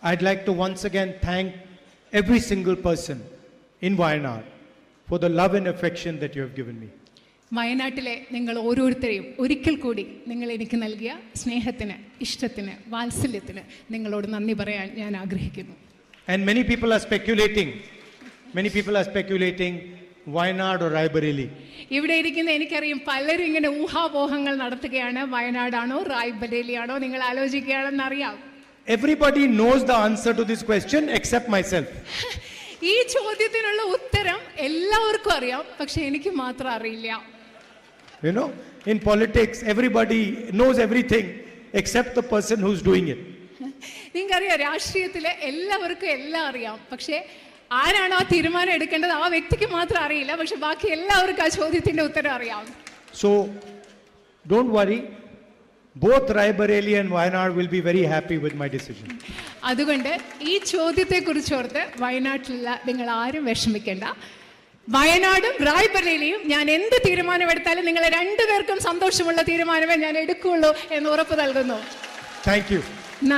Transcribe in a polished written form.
I'd like to once again thank every single person in Wayanad for the love and affection that you have given me. വയനാട്ടിലെ നിങ്ങൾ ഓരോരുത്തരെയും ഒരിക്കൽ കൂടി നിങ്ങൾ എനിക്ക് നൽകിയ സ്നേഹത്തിന്, ഇഷ്ടത്തിന്, വാത്സല്യത്തിന് നിങ്ങളോട് നന്ദി പറയാൻ ഞാൻ ആഗ്രഹിക്കുന്നു. And many people are speculating Wayanad or Raebareli. ഇവിടെ ഇരിക്കുന്ന എനിക്കറിയാം പലരും ഇങ്ങനെ ഊഹാപോഹങ്ങൾ നടത്തുകയാണ്. വയനാടാണോ റായ്ബറേലിയാണോ നിങ്ങൾ ആലോചിക്കുകയാണെന്ന് അറിയാം. Everybody knows the answer to this question except myself. ഈ ചോദ്യത്തിനുള്ള ഉത്തരം എല്ലാവർക്കും അറിയാം, പക്ഷെ എനിക്ക് മാത്രം അറിയില്ല. You know, in politics everybody knows everything except the person who's doing it. നിങ്ങൾക്കറിയാം രാഷ്ട്രീയത്തിലെ എല്ലാവർക്കും എല്ലാം അറിയാം, പക്ഷെ ആരാണോ ആ തീരുമാനം എടുക്കേണ്ടത് ആ വ്യക്തിക്ക് മാത്രം അറിയില്ല, പക്ഷെ ബാക്കി എല്ലാവർക്കും ആ ചോദ്യത്തിന്റെ ഉത്തരം അറിയാം. So don't worry, both Raebareli and Wayanad will be very happy with my decision. അതുകൊണ്ട് ഈ ചോദ്യത്തെ കുറിച്ചോർത്ത് വയനാട്ടിലുള്ള നിങ്ങൾ ആരും വിഷമിക്കേണ്ട. വയനാടും റായ്ബറേലിയും ഞാൻ എന്ത് തീരുമാനമെടുത്താലും നിങ്ങളെ രണ്ടുപേർക്കും സന്തോഷമുള്ള തീരുമാനമേ ഞാൻ എടുക്കുകയുള്ളൂ എന്ന് ഉറപ്പ് നൽകുന്നു. Thank you.